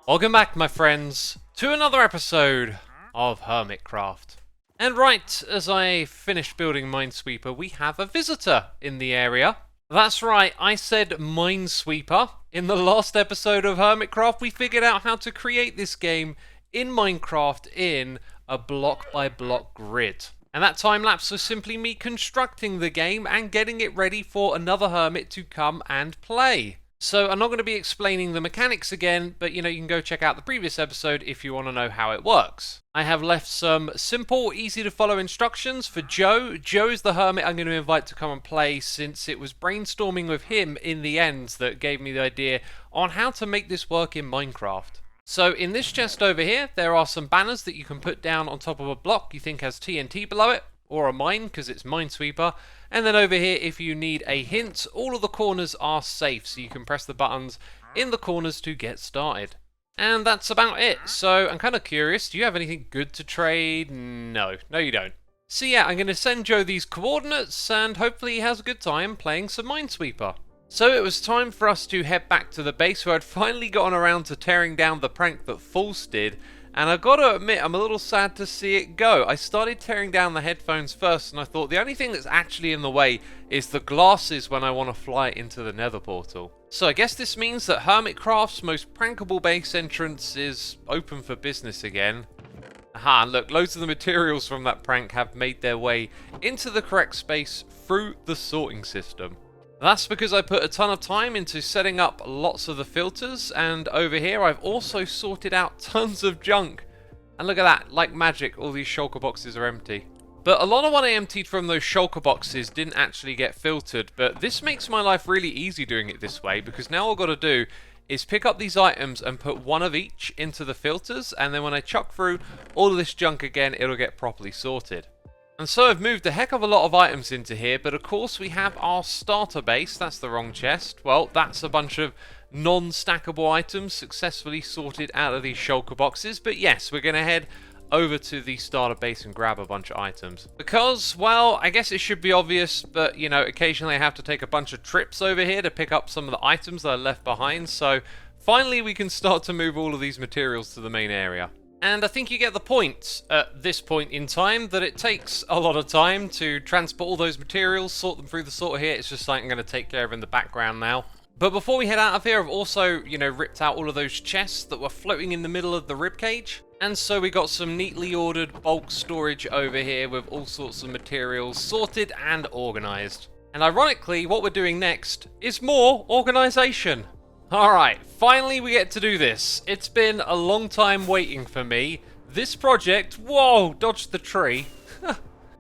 Welcome back, my friends, to another episode of Hermitcraft. And right as I finished building Minesweeper, we have a visitor in the area. That's right, I said Minesweeper. In the last episode of Hermitcraft, we figured out how to create this game in Minecraft in a block-by-block grid. And that time lapse was simply me constructing the game and getting it ready for another hermit to come and play. So I'm not going to be explaining the mechanics again, but you can go check out the previous episode if you want to know how it works. I have left some simple, easy to follow instructions for Joe. Joe is the hermit I'm going to invite to come and play, since it was brainstorming with him in the end that gave me the idea on how to make this work in Minecraft. So in this chest over here, there are some banners that you can put down on top of a block you think has TNT below it, or a mine because it's Minesweeper. And then over here, if you need a hint, all of the corners are safe, so you can press the buttons in the corners to get started. And that's about it. So I'm kind of curious, do you have anything good to trade? No you don't. So yeah, I'm going to send Joe these coordinates and hopefully he has a good time playing some Minesweeper. So it was time for us to head back to the base, where I'd finally gotten around to tearing down the prank that False did. And I've got to admit, I'm a little sad to see it go. I started tearing down the headphones first, and I thought the only thing that's actually in the way is the glasses when I want to fly into the nether portal. So I guess this means that Hermitcraft's most prankable base entrance is open for business again. Aha, and look, loads of the materials from that prank have made their way into the correct space through the sorting system. That's because I put a ton of time into setting up lots of the filters, and over here I've also sorted out tons of junk. And look at that, like magic, all these shulker boxes are empty. But a lot of what I emptied from those shulker boxes didn't actually get filtered, but this makes my life really easy doing it this way, because now all I've got to do is pick up these items and put one of each into the filters, and then when I chuck through all of this junk again, it'll get properly sorted. And so I've moved a heck of a lot of items into here, but of course we have our starter base. That's the wrong chest. Well, that's a bunch of non-stackable items successfully sorted out of these shulker boxes. But yes, we're going to head over to the starter base and grab a bunch of items. Because, well, I guess it should be obvious, but, occasionally I have to take a bunch of trips over here to pick up some of the items that I left behind. So finally we can start to move all of these materials to the main area. And I think you get the point at this point in time that it takes a lot of time to transport all those materials, sort them through the sorter here. It's just something I'm going to take care of in the background now. But before we head out of here, I've also, ripped out all of those chests that were floating in the middle of the ribcage. And so we got some neatly ordered bulk storage over here with all sorts of materials sorted and organised. And ironically, what we're doing next is more organisation. Alright, finally we get to do this. It's been a long time waiting for me. This project, whoa, dodged the tree.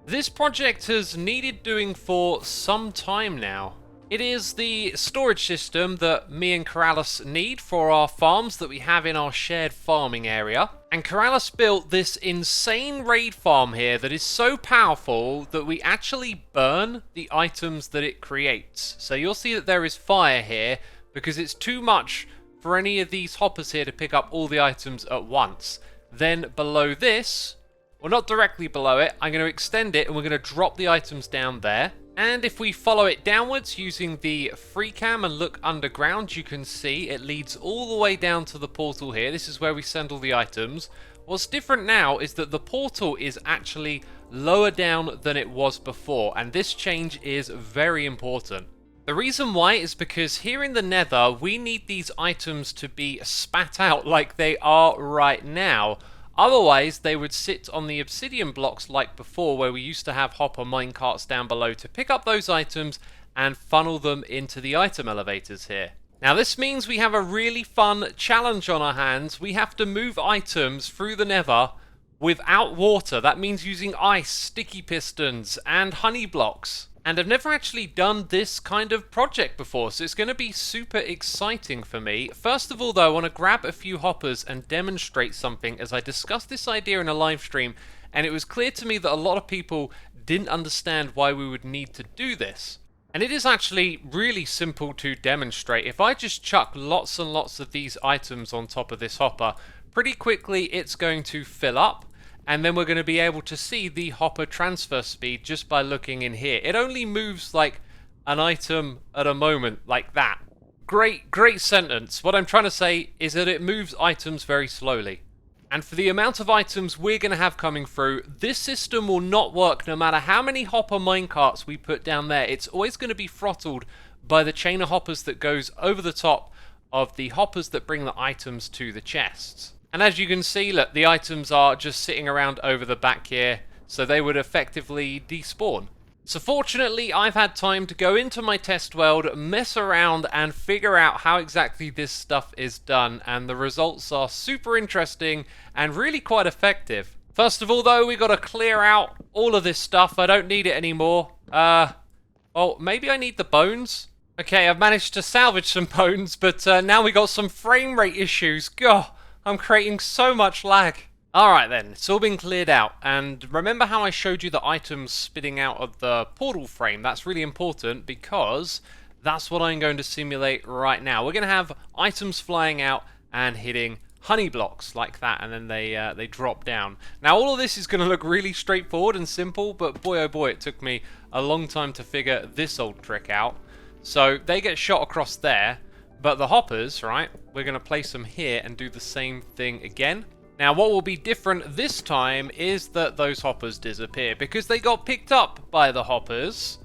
This project has needed doing for some time now. It is the storage system that me and Keralis need for our farms that we have in our shared farming area. And Keralis built this insane raid farm here that is so powerful that we actually burn the items that it creates. So you'll see that there is fire here, because it's too much for any of these hoppers here to pick up all the items at once. Then below this, well, not directly below it, I'm going to extend it and we're going to drop the items down there. And if we follow it downwards using the free cam and look underground, you can see it leads all the way down to the portal here. This is where we send all the items. What's different now is that the portal is actually lower down than it was before, and this change is very important. The reason why is because here in the nether, we need these items to be spat out like they are right now. Otherwise, they would sit on the obsidian blocks like before, where we used to have hopper minecarts down below to pick up those items and funnel them into the item elevators here. Now this means we have a really fun challenge on our hands. We have to move items through the nether without water. That means using ice, sticky pistons, and honey blocks. And I've never actually done this kind of project before, so it's going to be super exciting for me. First of all though, I want to grab a few hoppers and demonstrate something, as I discussed this idea in a live stream, and it was clear to me that a lot of people didn't understand why we would need to do this. And it is actually really simple to demonstrate. If I just chuck lots and lots of these items on top of this hopper, pretty quickly it's going to fill up. And then we're going to be able to see the hopper transfer speed just by looking in here. It only moves like an item at a moment, like that. great sentence. What I'm trying to say is that it moves items very slowly. And for the amount of items we're going to have coming through, this system will not work no matter how many hopper minecarts we put down there. It's always going to be throttled by the chain of hoppers that goes over the top of the hoppers that bring the items to the chests. And as you can see, look, the items are just sitting around over the back here, so they would effectively despawn. So fortunately, I've had time to go into my test world, mess around, and figure out how exactly this stuff is done, and the results are super interesting and really quite effective. First of all, though, we got to clear out all of this stuff. I don't need it anymore. Well, maybe I need the bones. Okay, I've managed to salvage some bones, but now we got some frame rate issues. God, I'm creating so much lag. Alright then, it's all been cleared out, and remember how I showed you the items spitting out of the portal frame? That's really important because that's what I'm going to simulate right now. We're going to have items flying out and hitting honey blocks like that, and then they drop down. Now all of this is going to look really straightforward and simple, but boy oh boy, it took me a long time to figure this old trick out. So they get shot across there, but the hoppers, right, we're going to place them here and do the same thing again. Now what will be different this time is that those hoppers disappear because they got picked up by the hoppers.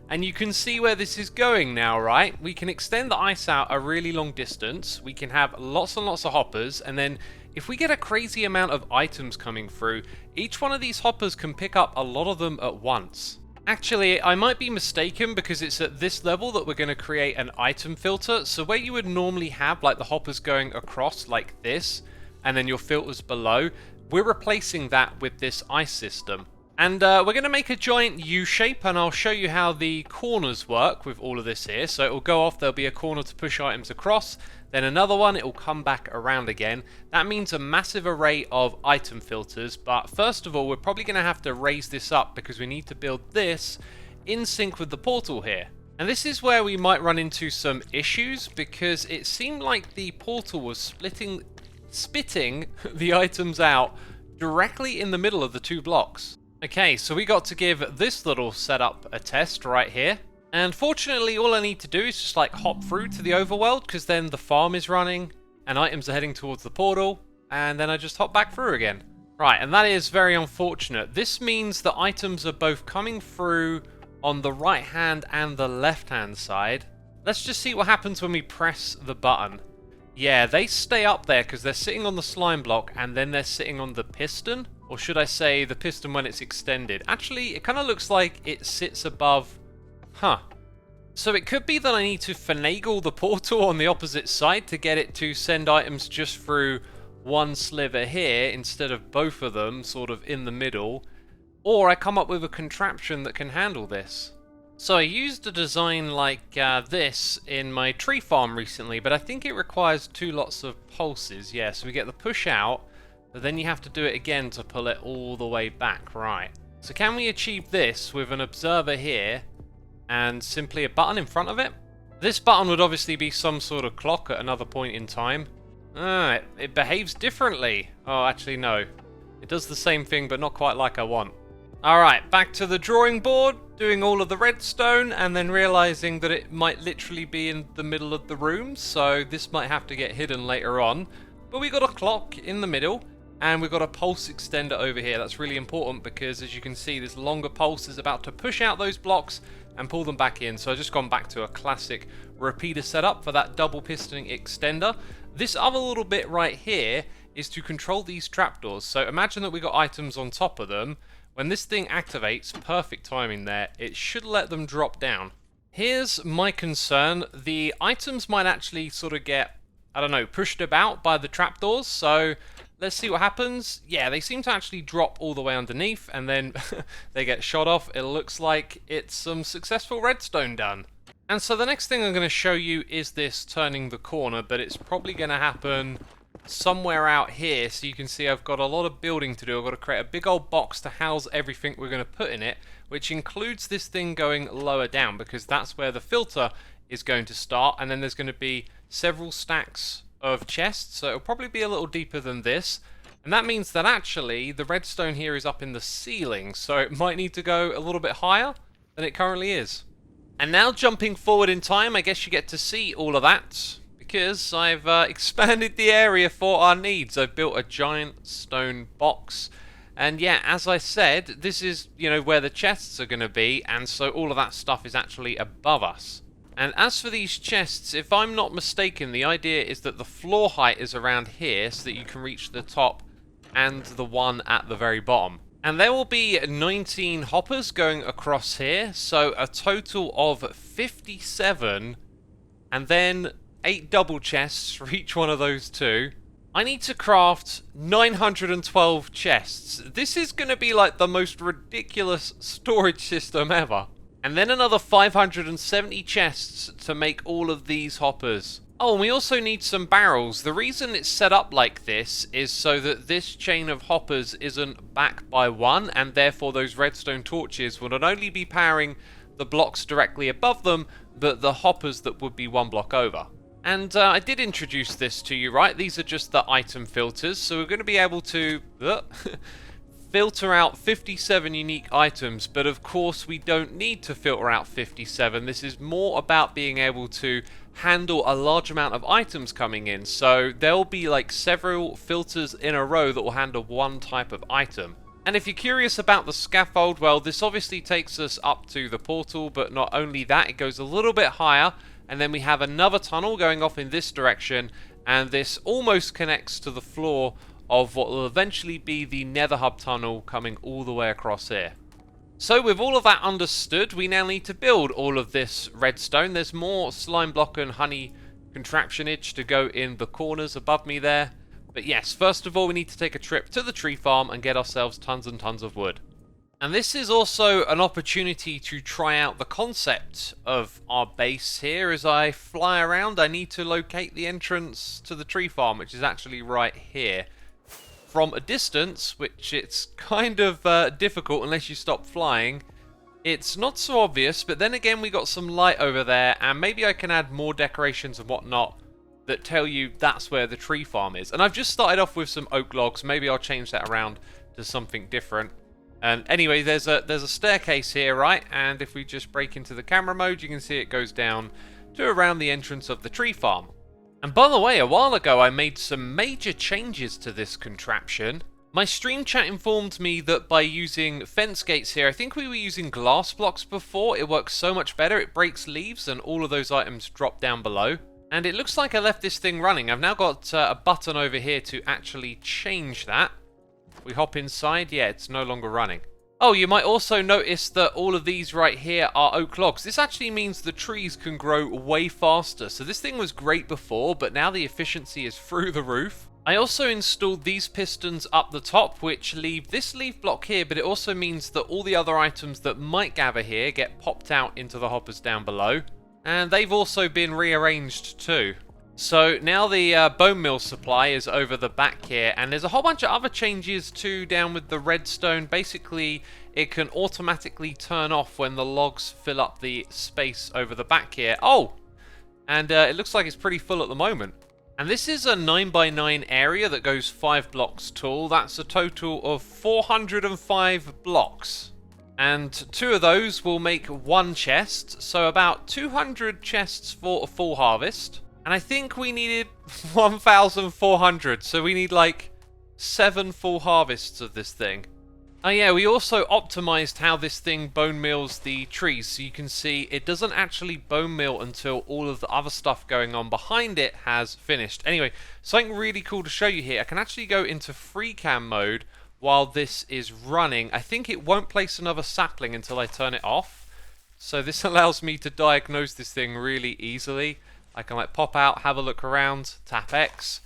And you can see where this is going now, right? We can extend the ice out a really long distance. We can have lots and lots of hoppers. And then if we get a crazy amount of items coming through, each one of these hoppers can pick up a lot of them at once. Actually, I might be mistaken because it's at this level that we're going to create an item filter. So where you would normally have like the hoppers going across like this, and then your filters below, we're replacing that with this ice system. And we're going to make a giant U shape, and I'll show you how the corners work with all of this here. So it will go off, there'll be a corner to push items across, then another one, it will come back around again. That means a massive array of item filters, but first of all, we're probably going to have to raise this up because we need to build this in sync with the portal here. And this is where we might run into some issues because it seemed like the portal was spitting the items out directly in the middle of the two blocks. Okay, so we got to give this little setup a test right here. And fortunately, all I need to do is just like hop through to the overworld because then the farm is running and items are heading towards the portal. And then I just hop back through again. Right, and that is very unfortunate. This means that items are both coming through on the right hand and the left hand side. Let's just see what happens when we press the button. Yeah, they stay up there because they're sitting on the slime block and then they're sitting on the piston. Or should I say the piston when it's extended. Actually, it kind of looks like it sits above. Huh. So it could be that I need to finagle the portal on the opposite side to get it to send items just through one sliver here instead of both of them sort of in the middle. Or I come up with a contraption that can handle this. So I used a design like this in my tree farm recently, but I think it requires 2 lots of pulses. Yeah, so we get the push out, but then you have to do it again to pull it all the way back, right? So can we achieve this with an observer here and simply a button in front of it? This button would obviously be some sort of clock at another point in time. It behaves differently. Oh, actually no. It does the same thing, but not quite like I want. Alright, back to the drawing board, doing all of the redstone, and then realizing that it might literally be in the middle of the room, so this might have to get hidden later on. But we got a clock in the middle, and we've got a pulse extender over here. That's really important because, as you can see, this longer pulse is about to push out those blocks and pull them back in. So I've just gone back to a classic repeater setup for that double pistoning extender. This other little bit right here is to control these trapdoors. So imagine that we got items on top of them. When this thing activates, perfect timing there, it should let them drop down. Here's my concern. The items might actually sort of get, I don't know, pushed about by the trapdoors. So let's see what happens. Yeah, they seem to actually drop all the way underneath and then they get shot off. It looks like it's some successful redstone done. And so the next thing I'm going to show you is this turning the corner, but it's probably going to happen somewhere out here. So you can see I've got a lot of building to do. I've got to create a big old box to house everything we're going to put in it, which includes this thing going lower down because that's where the filter is going to start, and then there's going to be several stacks of chests, so it'll probably be a little deeper than this, and that means that actually the redstone here is up in the ceiling, so it might need to go a little bit higher than it currently is. And now jumping forward in time, I guess you get to see all of that, because I've expanded the area for our needs. I've built a giant stone box. And yeah, as I said, this is, where the chests are going to be, and so all of that stuff is actually above us. And as for these chests, if I'm not mistaken, the idea is that the floor height is around here, so that you can reach the top and the one at the very bottom. And there will be 19 hoppers going across here, so a total of 57, and then 8 double chests for each one of those two. I need to craft 912 chests. This is going to be like the most ridiculous storage system ever. And then another 570 chests to make all of these hoppers. Oh, and we also need some barrels. The reason it's set up like this is so that this chain of hoppers isn't back by one, and therefore those redstone torches will not only be powering the blocks directly above them, but the hoppers that would be one block over. And I did introduce this to you, right? These are just the item filters, so we're going to be able to filter out 57 unique items, but of course we don't need to filter out 57. This is more about being able to handle a large amount of items coming in, so there'll be like several filters in a row that will handle one type of item. And if you're curious about the scaffold, well, this obviously takes us up to the portal, but not only that, it goes a little bit higher, and then we have another tunnel going off in this direction, and this almost connects to the floor of what will eventually be the nether hub tunnel coming all the way across here. So with all of that understood, we now need to build all of this redstone. There's more slime block and honey contraptionage to go in the corners above me there. But yes, first of all we need to take a trip to the tree farm and get ourselves tons and tons of wood. And this is also an opportunity to try out the concept of our base here. As I fly around, I need to locate the entrance to the tree farm, which is actually right here. From a distance, which it's kind of difficult unless you stop flying, it's not so obvious, but then again we got some light over there, and maybe I can add more decorations and whatnot that tell you that's where the tree farm is. And I've just started off with some oak logs, maybe I'll change that around to something different. And anyway, there's a staircase here, right? And if we just break into the camera mode, you can see it goes down to around the entrance of the tree farm. And by the way, a while ago I made some major changes to this contraption. My stream chat informed me that by using fence gates here, I think we were using glass blocks before, it works so much better. It breaks leaves and all of those items drop down below. And it looks like I left this thing running. I've now got a button over here to actually change that. We hop inside, yeah, it's no longer running. Oh, you might also notice that all of these right here are oak logs. This actually means the trees can grow way faster. So this thing was great before, but now the efficiency is through the roof. I also installed these pistons up the top, which leave this leaf block here, but it also means that all the other items that might gather here get popped out into the hoppers down below. And they've also been rearranged too. So now the bone meal supply is over the back here, and there's a whole bunch of other changes too down with the redstone. Basically, it can automatically turn off when the logs fill up the space over the back here. Oh! And it looks like it's pretty full at the moment. And this is a 9x9 area that goes 5 blocks tall. That's a total of 405 blocks. And 2 of those will make 1 chest, so about 200 chests for a full harvest. And I think we needed 1,400, so we need like 7 full harvests of this thing. Oh yeah, we also optimized how this thing bone meals the trees, so you can see it doesn't actually bone meal until all of the other stuff going on behind it has finished. Anyway, something really cool to show you here. I can actually go into free cam mode while this is running. I think it won't place another sapling until I turn it off. So this allows me to diagnose this thing really easily. I can like pop out, have a look around, tap X,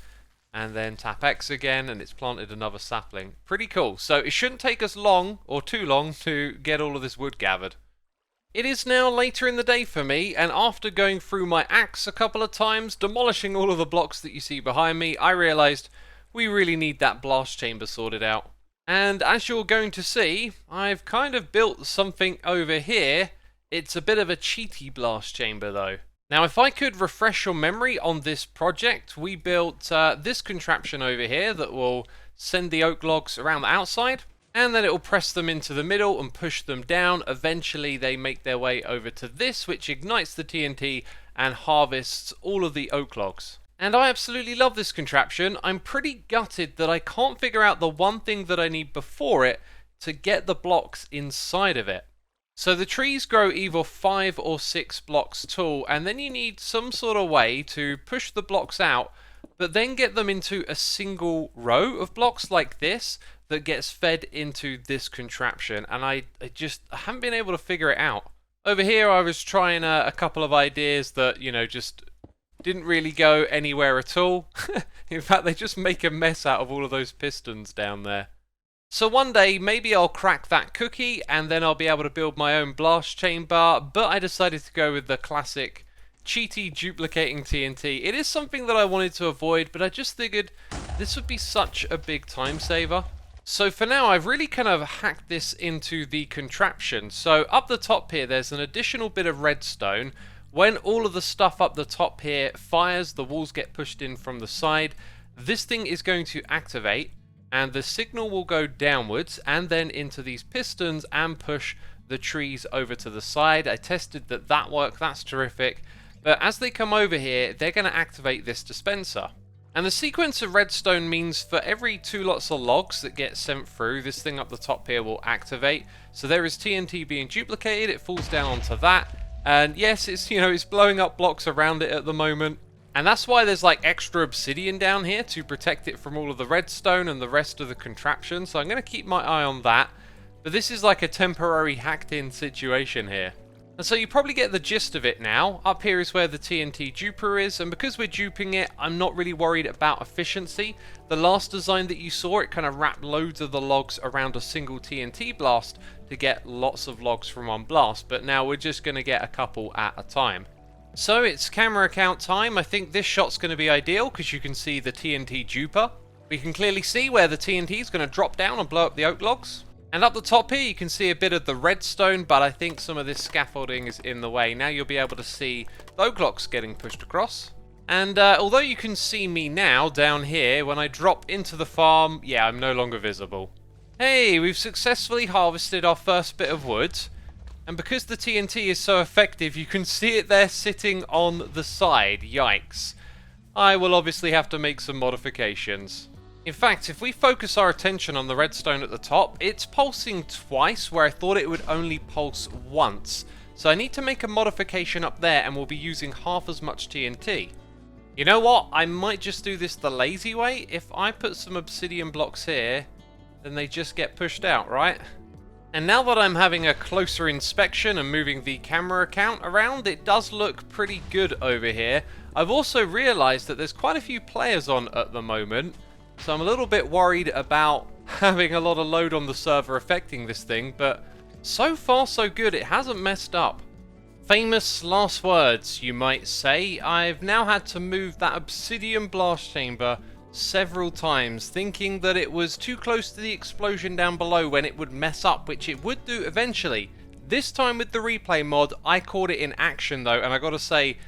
and then tap X again, and it's planted another sapling. Pretty cool. So it shouldn't take us long, or too long, to get all of this wood gathered. It is now later in the day for me, and after going through my axe a couple of times, demolishing all of the blocks that you see behind me, I realised we really need that blast chamber sorted out. And as you're going to see, I've kind of built something over here. It's a bit of a cheaty blast chamber though. Now, if I could refresh your memory on this project, we built this contraption over here that will send the oak logs around the outside. and then it will press them into the middle and push them down. Eventually they make their way over to this, which ignites the TNT and harvests all of the oak logs. And I absolutely love this contraption. I'm pretty gutted that I can't figure out the one thing that I need before it to get the blocks inside of it. So the trees grow either 5 or 6 blocks tall, and then you need some sort of way to push the blocks out, but then get them into a single row of blocks like this that gets fed into this contraption, and I haven't been able to figure it out. Over here I was trying a couple of ideas that, just didn't really go anywhere at all. In fact, they just make a mess out of all of those pistons down there. So one day, maybe I'll crack that cookie, and then I'll be able to build my own blast chamber, but I decided to go with the classic cheaty duplicating TNT. It is something that I wanted to avoid, but I just figured this would be such a big time saver. So for now, I've really kind of hacked this into the contraption. So up the top here, there's an additional bit of redstone. When all of the stuff up the top here fires, the walls get pushed in from the side. This thing is going to activate, and the signal will go downwards and then into these pistons and push the trees over to the side. I tested that worked. That's terrific. But as they come over here, they're going to activate this dispenser. And the sequence of redstone means for every 2 lots of logs that get sent through, this thing up the top here will activate. So there is TNT being duplicated. It falls down onto that. And yes, it's blowing up blocks around it at the moment. And that's why there's like extra obsidian down here to protect it from all of the redstone and the rest of the contraption. So I'm going to keep my eye on that. But this is like a temporary hacked in situation here. And so you probably get the gist of it now. Up here is where the TNT duper is, and because we're duping it, I'm not really worried about efficiency. The last design that you saw, it kind of wrapped loads of the logs around a single TNT blast to get lots of logs from one blast, but now we're just going to get a couple at a time. So it's camera count time. I think this shot's going to be ideal because you can see the TNT duper. We can clearly see where the TNT is going to drop down and blow up the oak logs. And up the top here you can see a bit of the redstone, but I think some of this scaffolding is in the way. Now you'll be able to see the oak logs getting pushed across. And although you can see me now down here, when I drop into the farm, yeah, I'm no longer visible. Hey, we've successfully harvested our first bit of wood. And because the TNT is so effective, you can see it there sitting on the side. Yikes. I will obviously have to make some modifications. In fact, if we focus our attention on the redstone at the top, it's pulsing twice where I thought it would only pulse once. So I need to make a modification up there, and we'll be using half as much TNT. You know what? I might just do this the lazy way. If I put some obsidian blocks here, then they just get pushed out, right? And now that I'm having a closer inspection and moving the camera count around, it does look pretty good over here. I've also realized that there's quite a few players on at the moment. So I'm a little bit worried about having a lot of load on the server affecting this thing, but so far so good, it hasn't messed up. Famous last words, you might say. I've now had to move that obsidian blast chamber several times, thinking that it was too close to the explosion down below when it would mess up, which it would do eventually. This time with the replay mod, I caught it in action though, and I gotta say,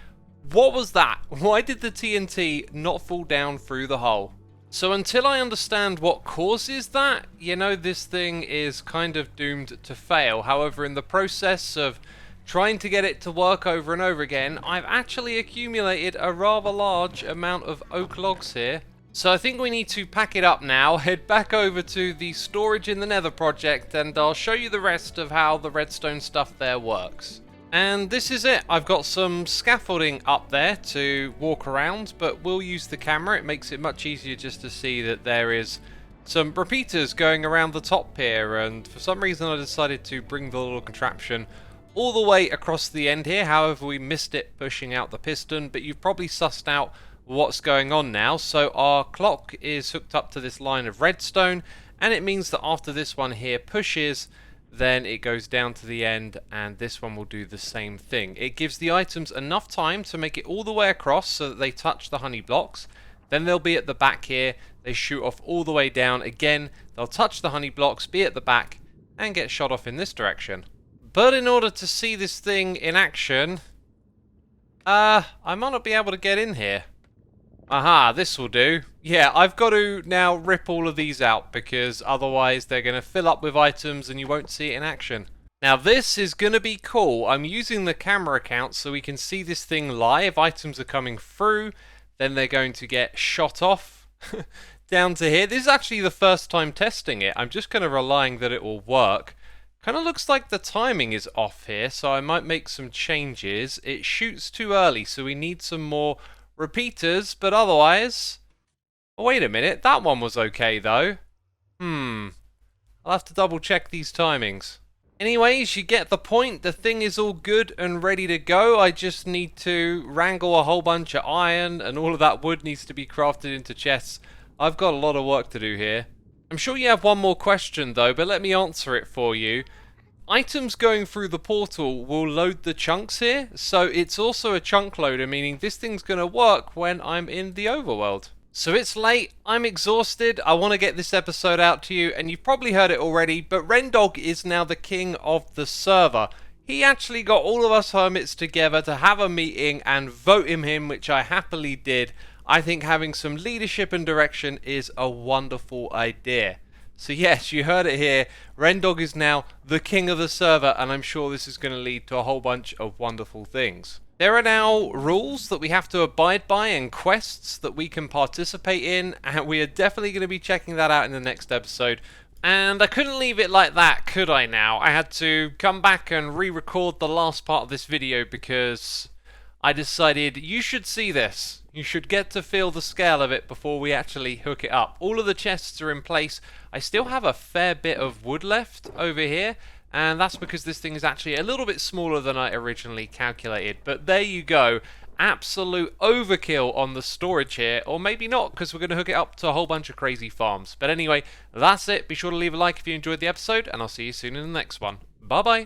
what was that? Why did the TNT not fall down through the hole? So until I understand what causes that, this thing is kind of doomed to fail. However, in the process of trying to get it to work over and over again, I've actually accumulated a rather large amount of oak logs here. So I think we need to pack it up now, head back over to the storage in the nether project, and I'll show you the rest of how the redstone stuff there works. And this is it. I've got some scaffolding up there to walk around, but we'll use the camera. It makes it much easier just to see that there is some repeaters going around the top here, and for some reason I decided to bring the little contraption all the way across the end here. However, we missed it pushing out the piston, but you've probably sussed out what's going on now. So our clock is hooked up to this line of redstone, and it means that after this one here pushes, then it goes down to the end, and this one will do the same thing. It gives the items enough time to make it all the way across so that they touch the honey blocks. Then they'll be at the back here, they shoot off all the way down. Again, they'll touch the honey blocks, be at the back, and get shot off in this direction. But in order to see this thing in action, I might not be able to get in here. Aha, this will do. Yeah, I've got to now rip all of these out because otherwise they're going to fill up with items and you won't see it in action. Now this is going to be cool. I'm using the camera account so we can see this thing live. Items are coming through, then they're going to get shot off down to here. This is actually the first time testing it. I'm just kind of relying that it will work. Kind of looks like the timing is off here, so I might make some changes. It shoots too early, so we need some more repeaters, but otherwise... Oh, wait a minute, that one was okay though. I'll have to double check these timings. Anyways, you get the point. The thing is all good and ready to go. I just need to wrangle a whole bunch of iron, and all of that wood needs to be crafted into chests. I've got a lot of work to do here. I'm sure you have one more question though, but let me answer it for you. Items going through the portal will load the chunks here, so it's also a chunk loader, meaning this thing's going to work when I'm in the overworld. So it's late, I'm exhausted, I want to get this episode out to you, and you've probably heard it already, but Rendog is now the king of the server. He actually got all of us hermits together to have a meeting and vote him in, which I happily did. I think having some leadership and direction is a wonderful idea. So yes, you heard it here, Rendog is now the king of the server, and I'm sure this is going to lead to a whole bunch of wonderful things. There are now rules that we have to abide by and quests that we can participate in, and we are definitely going to be checking that out in the next episode. And I couldn't leave it like that, could I now? I had to come back and re-record the last part of this video because I decided you should see this. You should get to feel the scale of it before we actually hook it up. All of the chests are in place. I still have a fair bit of wood left over here, and that's because this thing is actually a little bit smaller than I originally calculated. But there you go. Absolute overkill on the storage here, or maybe not, because we're going to hook it up to a whole bunch of crazy farms. But anyway, that's it. Be sure to leave a like if you enjoyed the episode, and I'll see you soon in the next one. Bye-bye.